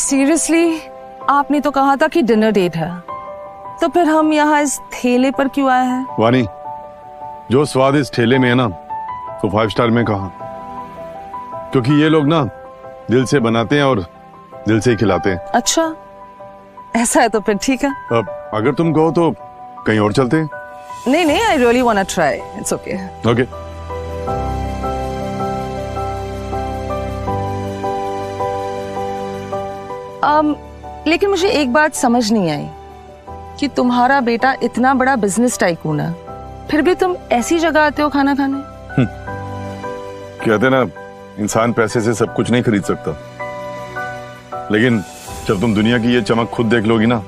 Seriously, आपने तो कहा था कि डिनर डेट है, तो फिर हम यहाँ इस ठेले पर क्यों आए हैं? वानी, जो स्वाद इस ठेले में है ना, तो 5 स्टार में कहा, क्योंकि ये लोग ना दिल से बनाते हैं और दिल से ही खिलाते हैं। अच्छा, ऐसा है तो फिर ठीक है। अब अगर तुम कहो तो कहीं और चलते हैं। नहीं नहीं, I really want to try, it's okay. Okay. लेकिन मुझे एक बात समझ नहीं आई कि तुम्हारा बेटा इतना बड़ा बिजनेस टाइकून है, फिर भी तुम ऐसी जगह आते हो खाना खाने। कहते ना, इंसान पैसे से सब कुछ नहीं खरीद सकता, लेकिन जब तुम दुनिया की ये चमक खुद देख लोगी ना,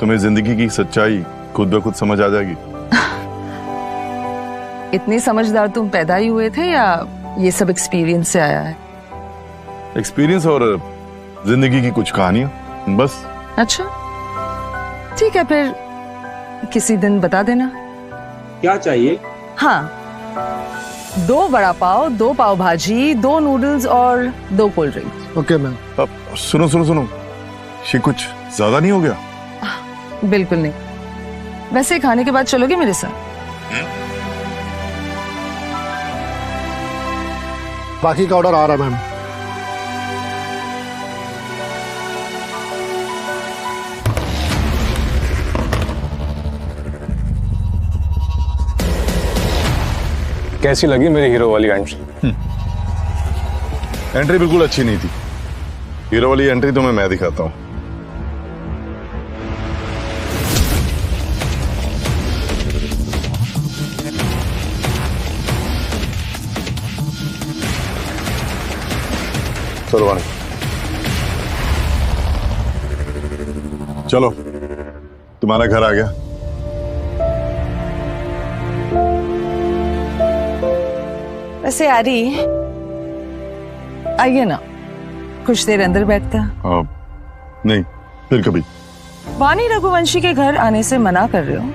तुम्हें जिंदगी की सच्चाई खुद ब खुद समझ आ जाएगी। इतने समझदार तुम पैदा ही हुए थे या ये सब एक्सपीरियंस से आया है? एक्सपीरियंस और जिंदगी की कुछ कहानियां, बस। अच्छा ठीक है, फिर किसी दिन बता देना। क्या चाहिए? हाँ, 2 वड़ा पाव, 2 पाव भाजी, 2 नूडल्स और 2 कोल्ड ड्रिंक्स। Okay ma'am. अब सुनो सुनो सुनो, ये कुछ ज्यादा नहीं हो गया? बिल्कुल नहीं। वैसे खाने के बाद चलोगे मेरे साथ? बाकी का ऑर्डर आ रहा है मैम। कैसी लगी मेरी हीरो वाली एंट्री? एंट्री बिल्कुल अच्छी नहीं थी। हीरो वाली एंट्री तो मैं दिखाता हूँ। चलो, तुम्हारा घर आ गया। वैसे आरी, आइए ना, कुछ देर अंदर बैठते हैं। नहीं, फिर कभी। वानी रघुवंशी के घर आने से मना कर रहे हो?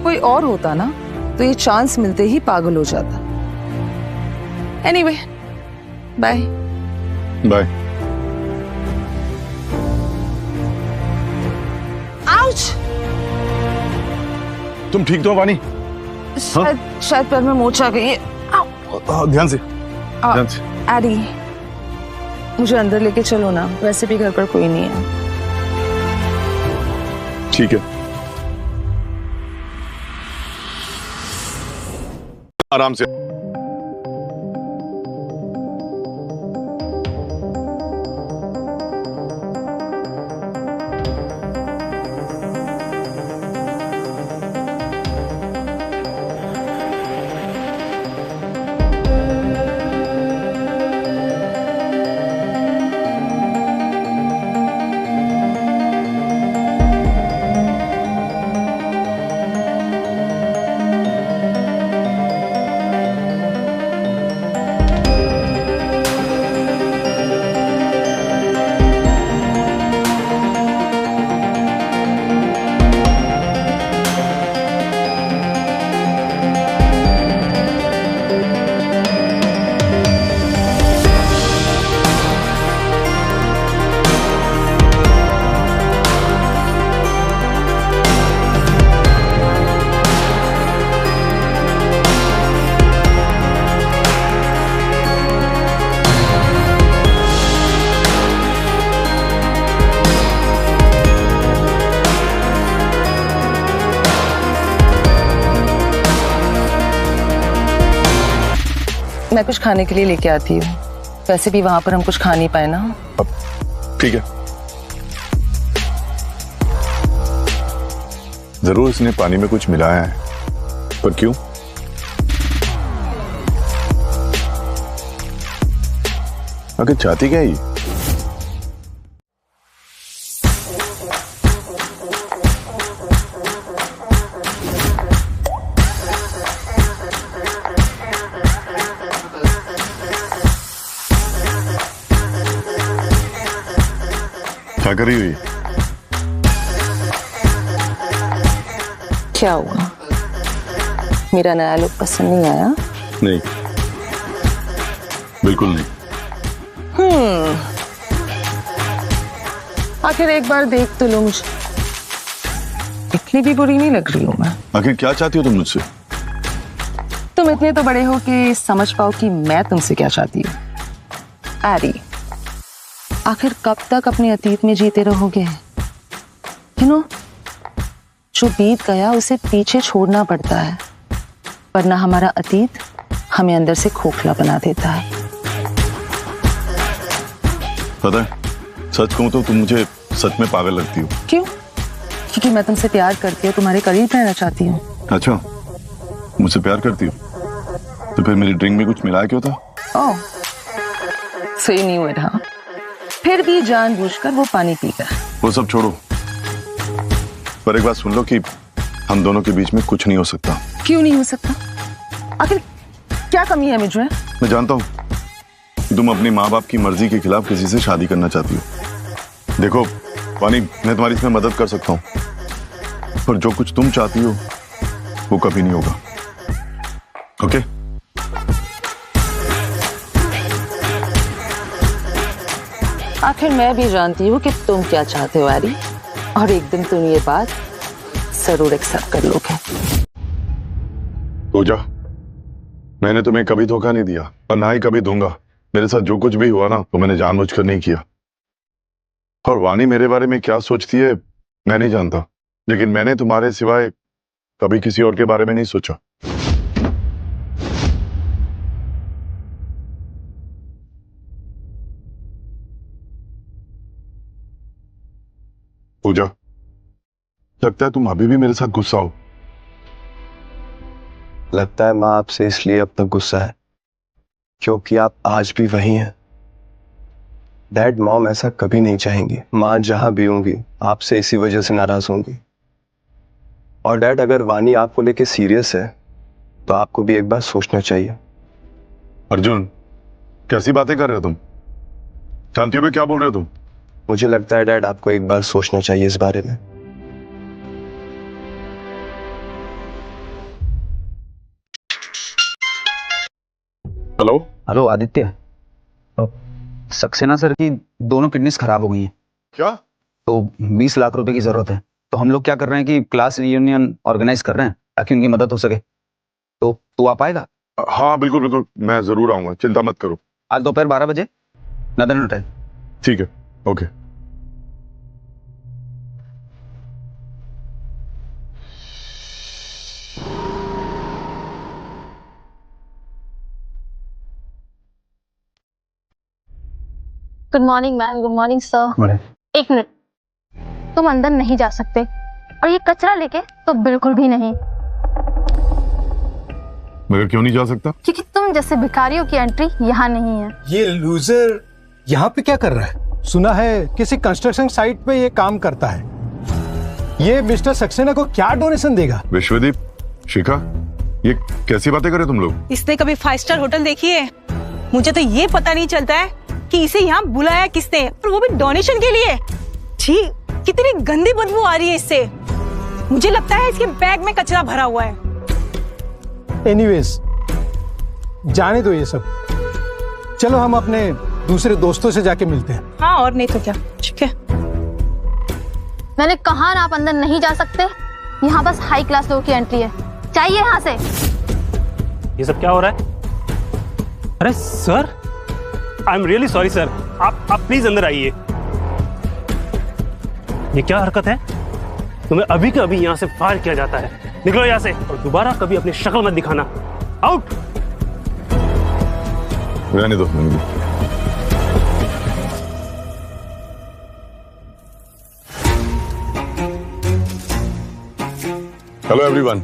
कोई और होता ना तो ये चांस मिलते ही पागल हो जाता। Anyway, bye. बाय। आउच! तुम ठीक तो हो वानी? शायद पैर में मोच आ गई है। ध्यान से, ध्यान से। आरी, मुझे अंदर लेके चलो ना, वैसे भी घर पर कोई नहीं है। ठीक है, आराम से। मैं कुछ खाने के लिए लेके आती हूँ। वैसे भी वहां पर हम कुछ खा नहीं पाए ना। ठीक है। जरूर इसने पानी में कुछ मिलाया है, पर क्यों? आखिर चाहती क्या ये? क्या करी हुई? क्या हुआ? मेरा नया लुक पसंद नहीं आया? नहीं, बिल्कुल नहीं। आखिर एक बार देख तो लो मुझे, इतनी भी बुरी नहीं लग रही हूँ मैं। आखिर क्या चाहती हो तुम मुझसे? तुम इतने तो बड़े हो कि समझ पाओ कि मैं तुमसे क्या चाहती हूँ। एरी, आखिर कब तक अपने अतीत में जीते रहोगे? जो बीत गया उसे पीछे छोड़ना पड़ता है, वरना हमारा अतीत हमें अंदर से खोखला बना देता है। पता है, सच कहूं तो तुम मुझे सच में पागल लगती हो। क्यों? क्योंकि मैं तुमसे प्यार करती हूँ, तुम्हारे करीब रहना चाहती हूँ। अच्छा, मुझसे प्यार करती हो तो फिर मेरी ड्रिंक में कुछ मिलाया क्यों था? ओह, सही नहीं हुआ था। फिर भी जानबूझकर वो पानी पी गया। वो सब छोड़ो, पर एक बात सुन लो कि हम दोनों के बीच में कुछ नहीं हो सकता। क्यों नहीं हो सकता? आखिर क्या कमी है मुझे? मैं जानता हूं तुम अपनी माँ बाप की मर्जी के खिलाफ किसी से शादी करना चाहती हो। देखो वानी, मैं तुम्हारी इसमें मदद कर सकता हूं, पर जो कुछ तुम चाहती हो वो कभी नहीं होगा। ओके? आखिर मैं भी जानती हूँ कि तुम क्या चाहते हो एरी, और एक दिन तुम ये बात जरूर एक्सेप्ट कर लोगे। पूजा, मैंने तुम्हें कभी धोखा नहीं दिया और ना ही कभी दूंगा। मेरे साथ जो कुछ भी हुआ ना, तो मैंने जानबूझकर नहीं किया। और वानी मेरे बारे में क्या सोचती है मैं नहीं जानता, लेकिन मैंने तुम्हारे सिवाय कभी किसी और के बारे में नहीं सोचा। पूजा, लगता है तुम अभी भी मेरे साथ गुस्सा हो। लगता है माँ आपसे इसलिए अब तक गुस्सा है क्योंकि आप आज भी वही हैं। डैड, मॉम ऐसा कभी नहीं चाहेंगी। माँ जहां भी होंगी आपसे इसी वजह से नाराज होंगी। और डैड, अगर वानी आपको लेके सीरियस है तो आपको भी एक बार सोचना चाहिए। अर्जुन, कैसी बातें कर रहे हो तुम? जानती हो मैं क्या बोल रहे हो तुम? मुझे लगता है डैड आपको एक बार सोचना चाहिए इस बारे में। Hello hello Aditya, Saxena sir की दोनों किडनीज खराब हो गई हैं, क्या? तो 20 लाख रुपए की जरूरत है। तो हम लोग क्या कर रहे हैं कि क्लास रियूनियन ऑर्गेनाइज कर रहे हैं ताकि उनकी मदद हो सके। तो तू आ पाएगा? हाँ बिल्कुल बिल्कुल, मैं जरूर आऊंगा, चिंता मत करो। आज दोपहर 12 बजे नदन होटल। ठीक है, okay. Good morning ma'am. Good morning sir. एक मिनट, तुम अंदर नहीं जा सकते, और ये कचरा लेके तो बिल्कुल भी नहीं। मगर क्यों नहीं जा सकता? क्योंकि तुम जैसे भिखारियों की एंट्री यहाँ नहीं है। ये लूजर यहाँ पे क्या कर रहा है? सुना है किसी कंस्ट्रक्शन साइट पे ये काम करता है। ये मिस्टर सक्सेना को क्या डोनेशन देगा? विश्वदीप, शिखा, ये कैसी बातें कर रहे हो तुम लोग? इसने कभी 5 स्टार होटल देखी है? मुझे तो ये पता नहीं चलता है कि इसे यहाँ बुलाया किसने, और वो भी डोनेशन के लिए। छी, कितनी गंदी बदबू आ रही है इससे। मुझे लगता है इसके बैग में कचरा भरा हुआ है। एनीवेज, जाने दो ये सब। चलो हम अपने दूसरे दोस्तों से जाके मिलते हैं। हाँ, और नहीं तो क्या। ठीक है। मैंने कहा ना आप अंदर नहीं जा सकते। यहाँ बस हाई क्लास लोगों की एंट्री है, चाहिए यहाँ से। ये सब क्या हो रहा है? अरे sir, I am really sorry sir. आप प्लीज अंदर आइए। ये क्या हरकत है? तुम्हें अभी के अभी यहाँ से फायर किया जाता है। निकलो यहाँ से, और दोबारा कभी अपनी शक्ल मत दिखाना। आउट। रहने दो, रहने दो। Hello everyone.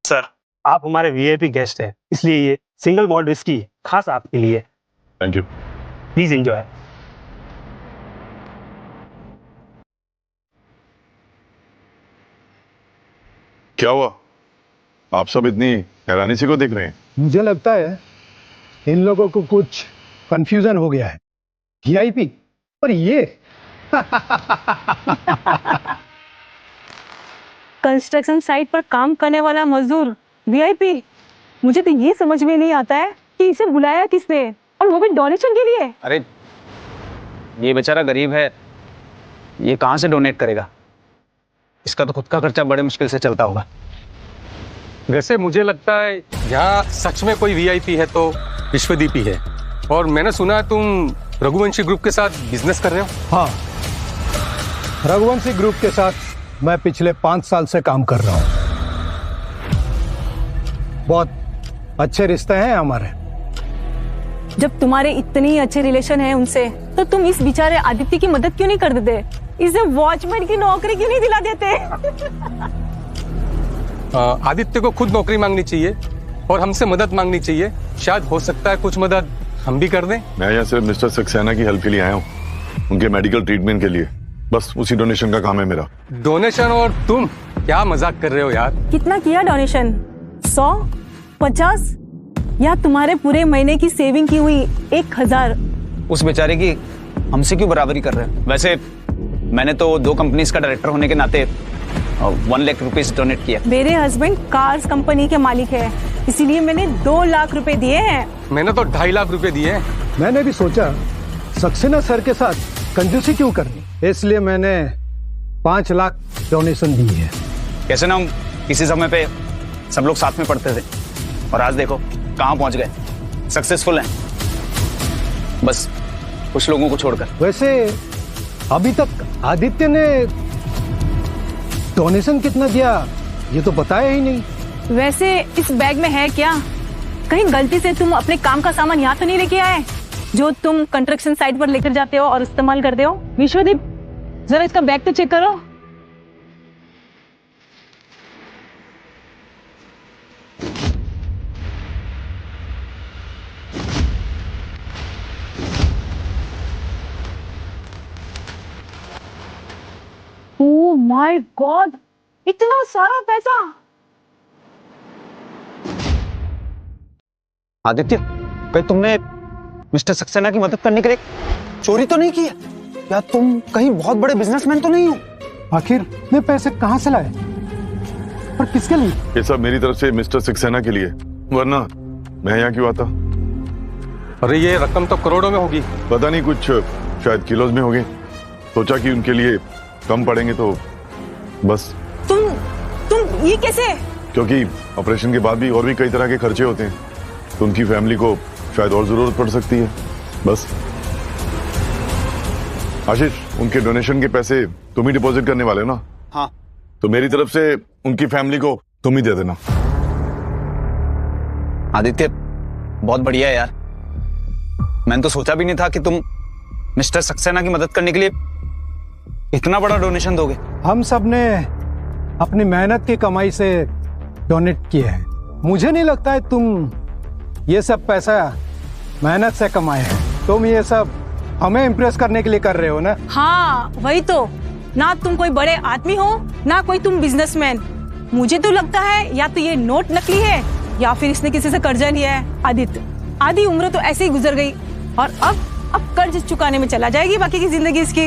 सर, आप हमारे वीआईपी गेस्ट हैं, इसलिए ये सिंगल मॉल्ट विस्की खास आपके लिए। Thank you. Please enjoy. क्या हुआ? आप सब इतनी हैरानी से को देख रहे हैं? मुझे लगता है इन लोगों को कुछ कंफ्यूजन हो गया है। वीआईपी और ये कंस्ट्रक्शन साइट पर काम करने वाला मजदूर वीआईपी? मुझे तो ये समझ में नहीं आता है कि इसे बुलाया किसने, और वो भी डोनेशन के लिए। अरे ये बेचारा गरीब है, ये कहाँ से डोनेट करेगा? इसका तो खुद का खर्चा बड़े मुश्किल से चलता होगा। वैसे मुझे लगता है यहाँ सच में कोई वीआईपी है तो विश्वदीप ही है। और मैंने सुना है तुम रघुवंशी ग्रुप के साथ बिजनेस कर रहे हो। हाँ, रघुवंशी ग्रुप के साथ मैं पिछले 5 साल से काम कर रहा हूँ। बहुत अच्छे रिश्ते हैं हमारे। जब तुम्हारे इतने अच्छे रिलेशन है उनसे, तो तुम इस बेचारे आदित्य की मदद क्यों नहीं कर देते? इसे वॉचमैन की नौकरी क्यों नहीं दिला देते? आदित्य को खुद नौकरी मांगनी चाहिए और हमसे मदद मांगनी चाहिए। शायद हो सकता है कुछ मदद हम भी कर दें। मैं यहाँ सिर्फ मिस्टर सक्सेना की हेल्प के लिए आया हूँ, उनके मेडिकल ट्रीटमेंट के लिए। बस उसी डोनेशन का काम है मेरा। डोनेशन? और तुम क्या मजाक कर रहे हो यार? कितना किया डोनेशन? 100, 50 या तुम्हारे पूरे महीने की सेविंग की हुई 1000? उस बेचारे की हमसे क्यों बराबरी कर रहे हैं? वैसे मैंने तो 2 कंपनीज का डायरेक्टर होने के नाते 1 लाख रुपीस डोनेट किया। मेरे हस्बैंड कार्स कंपनी के मालिक है, इसीलिए मैंने 2 लाख रुपए दिए हैं। मैंने तो 2.5 लाख रुपए दिए हैं। मैंने भी सोचा सक्सेना सर के साथ कंजूसी क्यों करनी, इसलिए मैंने 5 लाख डोनेशन दी है। कैसे ना हम किसी समय पे सब लोग साथ में पढ़ते थे, और आज देखो कहाँ पहुंच गए, सक्सेसफुल हैं, बस कुछ लोगों को छोड़कर। वैसे अभी तक आदित्य ने डोनेशन कितना दिया ये तो बताया ही नहीं। वैसे इस बैग में है क्या? कहीं गलती से तुम अपने काम का सामान यहाँ तो नहीं लेके आए जो तुम कंस्ट्रक्शन साइट पर लेकर जाते हो और इस्तेमाल करते हो? विश्वदीप, जरा इसका बैग तो चेक करो। ओह माय गॉड, इतना सारा पैसा! आदित्य, कहीं तुमने मिस्टर सक्सेना की मदद करने के लिए चोरी तो नहीं की है? या तुम कहीं बहुत बड़े बिजनेसमैन तो नहीं हो? आखिर इतने पैसे कहाँ से लाए और किसके लिए? ये सब मेरी तरफ से मिस्टर सक्सेना के लिए, वरना मैं यहाँ क्यों आता? अरे ये रकम तो करोड़ों में होगी। पता नहीं, कुछ शायद किलोज में होगी। सोचा कि उनके लिए कम पड़ेंगे तो बस। तुम ये कैसे? क्योंकि ऑपरेशन के बाद भी और भी कई तरह के खर्चे होते हैं, तो उनकी फैमिली को शायद और जरूरत पड़ सकती है, बस। आशीष, उनके डोनेशन के पैसे तुम ही डिपॉजिट करने वाले हो ना? हाँ। तो मेरी तरफ से उनकी फैमिली को तुम ही दे देना। आदित्य, बहुत बढ़िया है यार। मैंने तो सोचा भी नहीं था कि तुम मिस्टर सक्सेना की मदद करने के लिए इतना बड़ा डोनेशन दोगे। हम सब ने अपनी मेहनत की कमाई से डोनेट किए हैं। मुझे नहीं लगता है तुम ये सब पैसा मेहनत से कमाए हैं। तुम ये सब हमें इम्प्रेस करने के लिए कर रहे हो ना? हाँ वही तो। ना तुम कोई बड़े आदमी हो, ना कोई तुम बिजनेसमैन। मुझे तो लगता है या तो ये नोट नकली है या फिर इसने किसी से कर्जा लिया है। आदित्य, आधी उम्र तो ऐसे ही गुजर गई और अब कर्ज चुकाने में चला जाएगी बाकी की जिंदगी इसकी।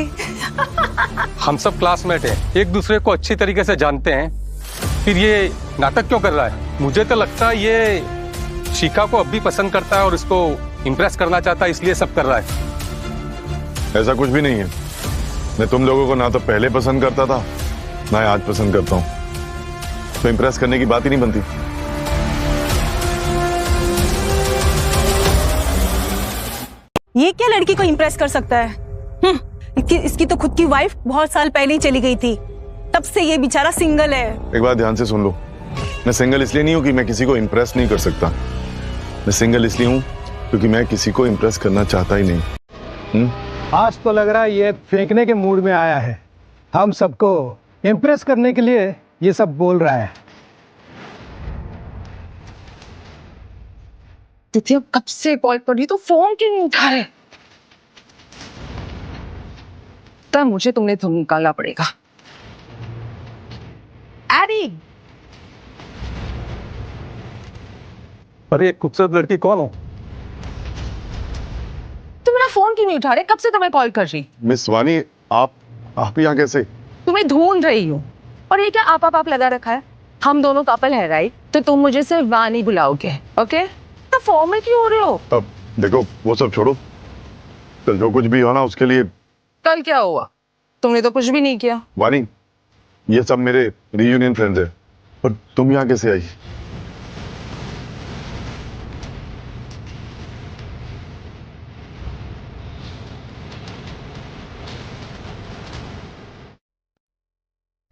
हम सब क्लासमेट हैं, एक दूसरे को अच्छी तरीके से जानते हैं, फिर ये नाटक क्यों कर रहा है? मुझे तो लगता है ये शिखा को अब भी पसंद करता है और उसको इम्प्रेस करना चाहता है, इसलिए सब कर रहा है। ऐसा कुछ भी नहीं है। मैं तुम लोगों को ना तो पहले पसंद करता था, ना आज पसंद करता हूं, तो इम्प्रेस करने की बात ही नहीं बनती। ये क्या लड़की को इम्प्रेस कर सकता है? इसकी तो खुद की वाइफ बहुत साल पहले ही चली गई थी, तब से ये बेचारा सिंगल है। एक बात ध्यान से सुन लो, मैं सिंगल इसलिए नहीं हूं कि मैं किसी को इम्प्रेस नहीं कर सकता। मैं सिंगल इसलिए हूं क्योंकि मैं किसी को इम्प्रेस करना चाहता ही नहीं। आज तो लग रहा है ये फेंकने के मूड में आया है। हम सबको इम्प्रेस करने के लिए ये सब बोल रहा है। तिथि, अब कब से कॉल कर रही तो फोन क्यों नहीं उठा रहे? तब मुझे तुमने धुन निकालना पड़ेगा। एडी, अरे खूबसूरत लड़की कौन हो? तुम मेरा फोन क्यों नहीं उठा रहे? कब से तुम्हें कॉल कर रही। मिस वानी, आप यहाँ कैसे? तुम्हें ढूंढ रही हूँ। और ये क्या आप लगा रखा है? हम दोनों कपल है राइट, तो तुम मुझे सिर्फ वानी बुलाओगे, ओके? तो फॉर्मल क्यों हो रहे हो? अब देखो वो सब छोड़ो, कल जो कुछ भी हो ना उसके लिए। कल क्या हुआ? तुमने तो कुछ भी नहीं किया। वानी, ये सब मेरे रीयूनियन फ्रेंड्स है, पर तुम यहाँ कैसे आई?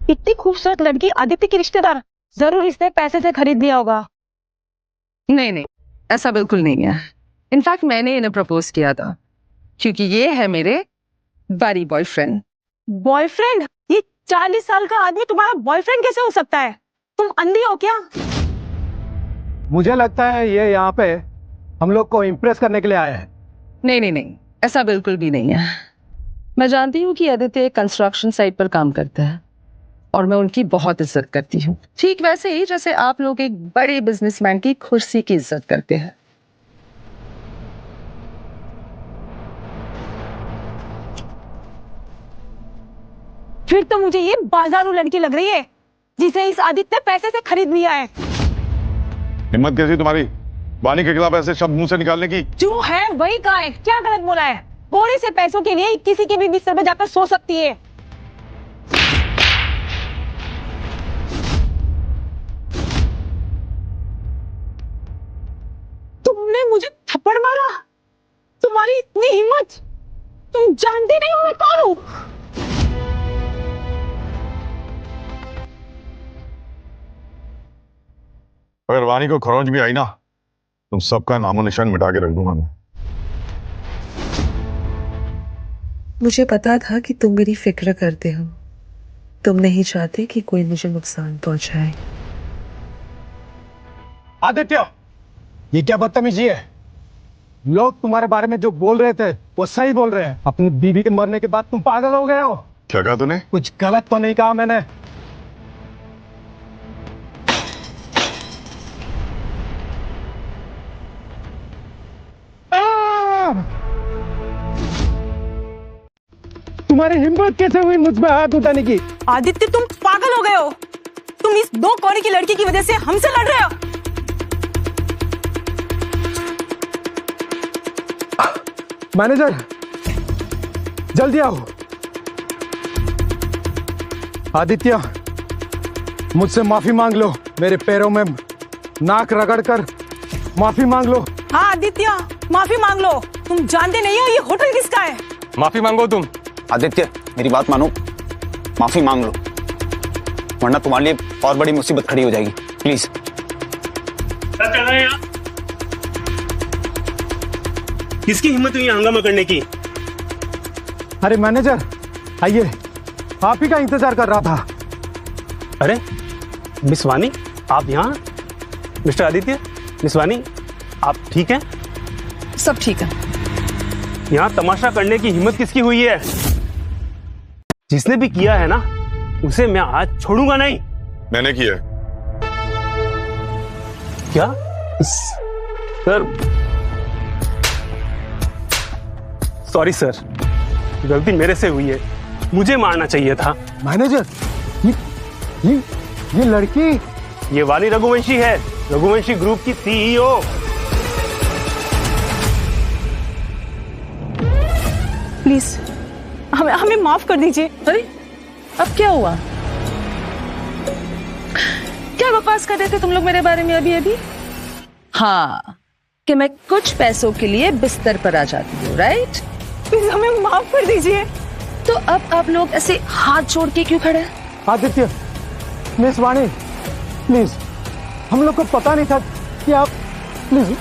इतनी खूबसूरत लड़की आदित्य की रिश्तेदार, जरूर इसने पैसे से खरीद लिया होगा। नहीं नहीं, ऐसा बिल्कुल नहीं है। इनफैक्ट मैंने इन्हें प्रपोज किया था, क्योंकि ये है मेरे बड़ी बॉयफ्रेंड। बॉयफ्रेंड? ये 40 साल का आदमी तुम्हारा बॉयफ्रेंड कैसे हो सकता है? तुम अंधी हो क्या? मुझे लगता है ये यहाँ पे हम लोग को इम्प्रेस करने के लिए आए हैं। नहीं नहीं नहीं, ऐसा बिल्कुल भी नहीं है। मैं जानती हूँ कि आदित्य एक कंस्ट्रक्शन साइट पर काम करता है और मैं उनकी बहुत इज्जत करती हूँ, ठीक वैसे ही जैसे आप लोग एक बड़े बिजनेसमैन की कुर्सी की इज्जत करते हैं। फिर तो मुझे ये बाजारू लड़की लग रही है जिसे इस आदित्य पैसे से खरीद लिया है। हिम्मत कैसी तुम्हारी वानी के खिलाफ ऐसे शब्द मुंह से निकालने की? जो है वही कहा है, क्या गलत बोला है? थोड़े से पैसों के लिए किसी की भी बिस्तर में जाकर सो सकती है। तुमने मुझे थप्पड़ मारा? तुम्हारी इतनी हिम्मत? तुम जानती नहीं हो मैं कौन हूं? अगर वानी को खरोंच भी आई ना, तुम सबका नामो निशान मिटा के रख दूंगा मैं। मुझे पता था कि तुम मेरी फिक्र करते हो, तुम नहीं चाहते कि कोई मुझे नुकसान पहुंचाए। आदित्य, ये क्या बदतमीजी है? लोग तुम्हारे बारे में जो बोल रहे थे वो सही बोल रहे हैं। अपनी बीवी के मरने के बाद तुम पागल हो गए हो। क्या कहा तूने? कुछ गलत तो नहीं कहा मैंने? तुम्हारी हिम्मत कैसे हुई मुझ पे हाथ उठाने की? आदित्य तुम पागल हो गए हो। तुम इस 2 कौड़ी की लड़की की वजह से हमसे लड़ रहे हो। मैनेजर, जल्दी आओ। आदित्य, मुझसे माफी मांग लो। मेरे पैरों में नाक रगड़कर माफी मांग लो। हाँ आदित्य, माफी मांग लो। तुम जानते नहीं हो ये होटल किसका है। माफी मांगो तुम। आदित्य मेरी बात मानो, माफी मांग लो, वरना तुम्हारे लिए और बड़ी मुसीबत खड़ी हो जाएगी। प्लीज। क्या कर रहे हैं आप? किसकी हिम्मत हुई हंगामा करने की? अरे मैनेजर, आइए, आप ही का इंतजार कर रहा था। अरे मिस वानी, आप यहाँ? मिस्टर आदित्य, मिस वानी, आप ठीक हैं? सब ठीक है। यहाँ तमाशा करने की हिम्मत किसकी हुई है? जिसने भी किया है ना, उसे मैं आज छोड़ूंगा नहीं। मैंने किया है। क्या सर? सॉरी सर, गलती मेरे से हुई है, मुझे मारना चाहिए था। मैनेजर, ये लड़की, ये वानी रघुवंशी है, रघुवंशी ग्रुप की सीईओ। प्लीज हमें माफ कर दीजिए। अरे अब क्या हुआ? क्या बकवास कर रहे थे तुम लोग मेरे बारे में अभी अभी? हाँ, कि मैं कुछ पैसों के लिए बिस्तर पर आ जाती हूँ, राइट? प्लीज हमें माफ कर दीजिए। तो अब आप लोग ऐसे हाथ जोड़ के क्यों खड़े हैं? आदित्य, मिस वाणी, प्लीज, हम लोग को पता नहीं था कि आप, प्लीज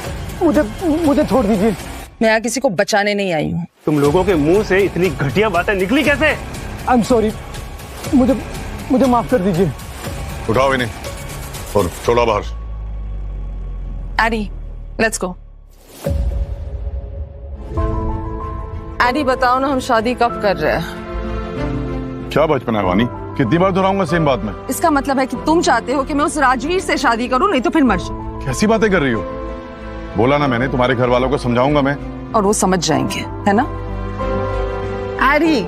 मुझे छोड़ दीजिए। मैं यहाँ किसी को बचाने नहीं आई हूँ। तुम लोगों के मुंह से इतनी घटिया बातें निकली कैसे? आई एम सॉरी, मुझे माफ कर दीजिए। उठाओ इन्हें और छोड़ो बाहर। AD, let's go. एडी बताओ ना, हम शादी कब कर रहे हैं? क्या बचपन है वानी, कितनी बार दोहराऊंगा सेम बात में? इसका मतलब है कि तुम चाहते हो कि मैं उस राजवीर से शादी करूं, नहीं तो फिर मर जाऊं। कैसी बातें कर रही हो? बोला ना मैंने, तुम्हारे घर वालों को समझाऊंगा मैं। और वो समझ जाएंगे, है ना? एडी,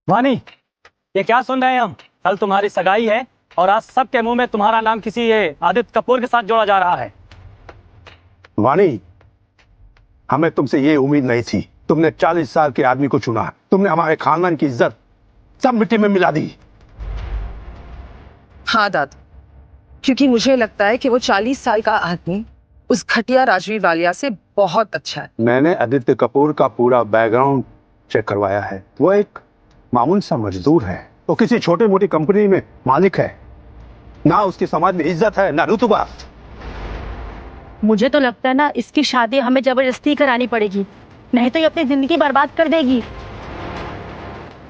वानी, ये क्या सुन रहे हैं हम? कल तुम्हारी सगाई है और आज सबके मुंह में तुम्हारा नाम किसी ये आदित्य कपूर के साथ जोड़ा जा रहा है। वानी, हमें तुमसे ये उम्मीद नहीं थी। तुमने 40 साल के आदमी को चुना। तुमने हमारे खानदान की इज्जत सब मिट्टी में मिला दी। हाँ दादा, क्योंकि मुझे लगता है कि वो 40 साल का आदमी उस घटिया राजवीर वालिया से बहुत अच्छा है। मैंने आदित्य कपूर का पूरा बैकग्राउंड चेक करवाया है। वो एक मामूल सा मजदूर है। वो किसी छोटे मोटी कंपनी में मालिक है। ना उसकी समाज में इज्जत है, ना रुतबा। मुझे तो लगता है ना, इसकी शादी हमें जबरदस्ती करानी पड़ेगी, नहीं तो ये अपनी जिंदगी बर्बाद कर देगी।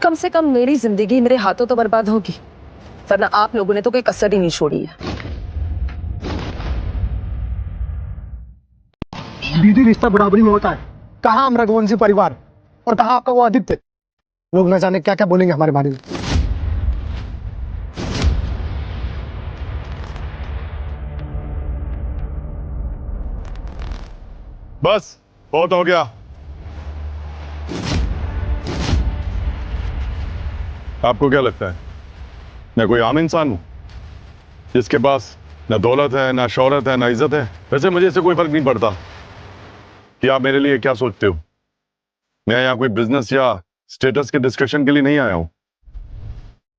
कम से कम मेरी जिंदगी मेरे हाथों तो बर्बाद होगी, वरना आप लोगों ने तो कोई कसर ही नहीं छोड़ी है। दीदी, रिश्ता बराबरी में होता है। कहाँ हम रघुवंशी परिवार और कहाँ आपका वो आदित्य। लोग न जाने क्या क्या बोलेंगे हमारे बारे में। बस बहुत हो गया। आपको क्या लगता है मैं कोई आम इंसान हूं जिसके पास ना दौलत है, ना शौहरत है, ना इज्जत है? वैसे मुझे इससे कोई फर्क नहीं पड़ता कि आप मेरे लिए क्या सोचते हो। मैं यहाँ कोई बिजनेस या स्टेटस के डिस्कशन के लिए नहीं आया हूं।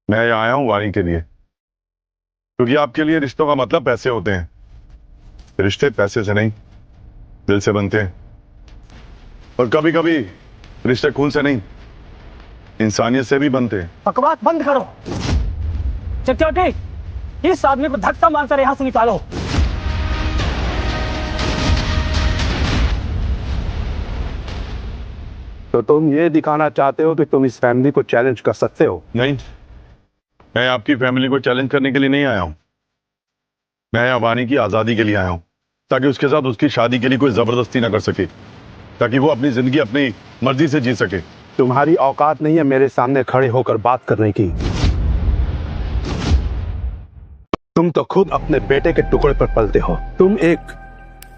मैं यहाँ आया हूं वाणी के लिए, क्योंकि आपके लिए रिश्तों का मतलब पैसे होते हैं। रिश्ते पैसे से नहीं, दिल से बनते हैं। और कभी कभी रिश्ते खून से नहीं, इंसानियत से भी बनते हैं। बकवास बंद करो। सिक्योरिटी, इस आदमी को धक्का मारकर यहाँ से निकालो। तो तुम ये दिखाना चाहते हो कि तुम इस फैमिली को चैलेंज कर सकते हो? नहीं, मैं आपकी फैमिली को चैलेंज करने के लिए नहीं आया हूं। मैं यहाँ वाणी की आजादी के लिए आया हूं, ताकि उसके साथ उसकी शादी के लिए कोई जबरदस्ती ना कर सके, ताकि वो अपनी जिंदगी अपनी मर्जी से जी सके। तुम्हारी औकात नहीं है मेरे सामने खड़े होकर बात करने की। तुम तो खुद अपने बेटे के टुकड़े पर पलते हो। तुम एक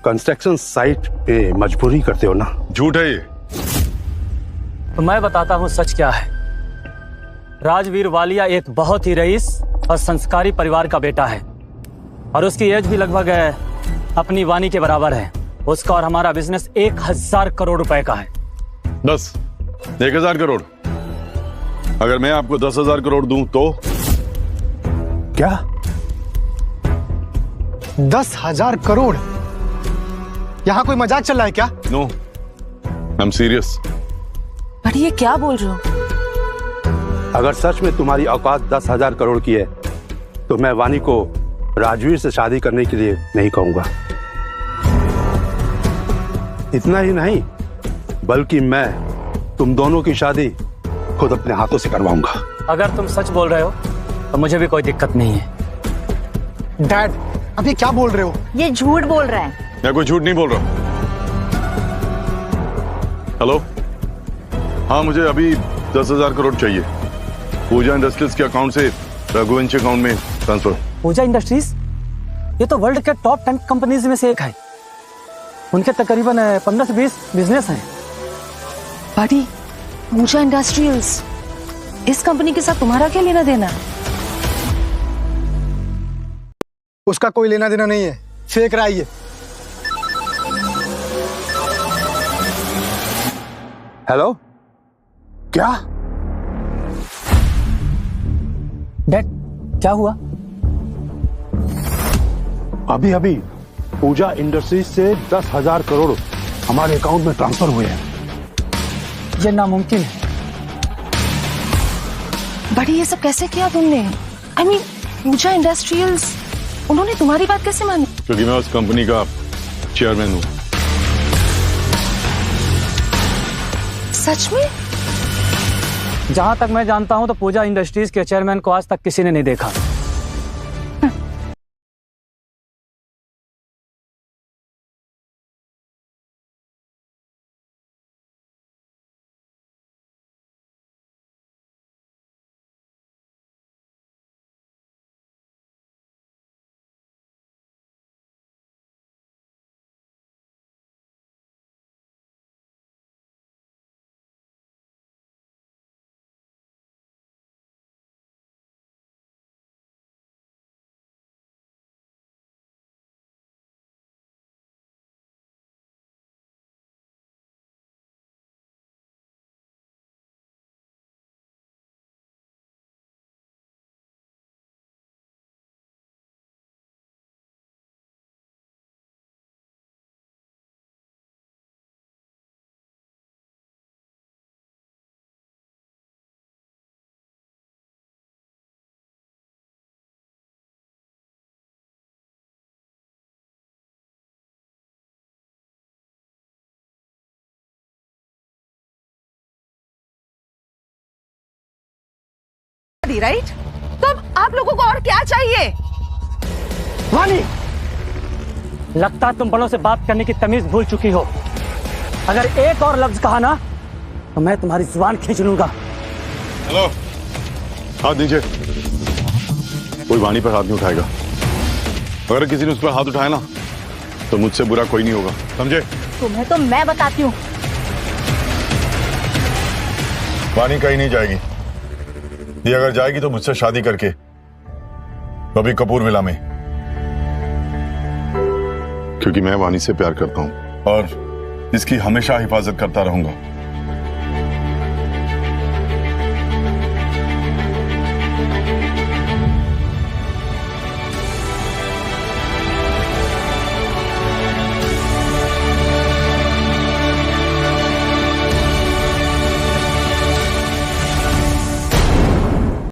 कंस्ट्रक्शन साइट पे मजबूरी करते हो ना। झूठ है ये। तो मैं बताता हूँ सच क्या है। राजवीर वालिया एक बहुत ही रईस और संस्कारी परिवार का बेटा है, और उसकी एज भी लगभग अपनी वाणी के बराबर है। उसका और हमारा बिजनेस 1000 करोड़ रुपए का है। बस 1000 करोड़? अगर मैं आपको 10,000 करोड़ दूं तो? क्या? 10,000 करोड़? यहाँ कोई मजाक चल रहा है क्या? No, I am serious. अरे ये क्या बोल रहे हो? अगर सच में तुम्हारी औकात 10,000 करोड़ की है तो मैं वाणी को राजवीर से शादी करने के लिए नहीं कहूंगा। इतना ही नहीं, बल्कि मैं तुम दोनों की शादी खुद अपने हाथों से करवाऊंगा। अगर तुम सच बोल रहे हो तो मुझे भी कोई दिक्कत नहीं है। डैड, अब ये क्या बोल रहे हो? ये झूठ बोल रहे हैं। मैं कोई झूठ नहीं बोल रहा। हेलो, हाँ, मुझे अभी 10,000 करोड़ चाहिए। पूजा इंडस्ट्रीज के अकाउंट से रघुवंशी अकाउंट में ट्रांसफर। पूजा इंडस्ट्रीज ये तो वर्ल्ड के टॉप 10 कंपनीज में से एक है। उनके तकरीबन 15 से 20 बिजनेस हैं। बड़ी पूजा इंडस्ट्रियल्स, इस कंपनी के साथ तुम्हारा क्या लेना देना? उसका कोई लेना देना नहीं है, फेक रहा है ये। हेलो, क्या? डैड, क्या हुआ? अभी अभी पूजा इंडस्ट्रीज से 10,000 करोड़ हमारे अकाउंट में ट्रांसफर हुए हैं। ये नामुमकिन है। बड़ी, ये सब कैसे किया तुमने? आई मीन, पूजा इंडस्ट्रियल्स, उन्होंने तुम्हारी बात कैसे मानी? क्योंकि मैं उस कंपनी का चेयरमैन हूँ। सच में? जहां तक मैं जानता हूं तो पूजा इंडस्ट्रीज के चेयरमैन को आज तक किसी ने नहीं देखा। दी, राइट? तो अब आप लोगों को और क्या चाहिए? वानी, लगता है तुम बड़ों से बात करने की तमीज भूल चुकी हो। अगर एक और लफ्ज कहा ना तो मैं तुम्हारी जुबान खींच लूंगा। हेलो, हाथ दीजिए। कोई वाणी पर हाथ नहीं उठाएगा। अगर किसी ने उस पर हाथ उठाया ना तो मुझसे बुरा कोई नहीं होगा, समझे? तुम्हें तो मैं बताती हूँ। वाणी कहीं नहीं जाएगी। ये अगर जाएगी तो मुझसे शादी करके रवि कपूर विला में, क्योंकि मैं वाणी से प्यार करता हूं और इसकी हमेशा हिफाजत करता रहूंगा।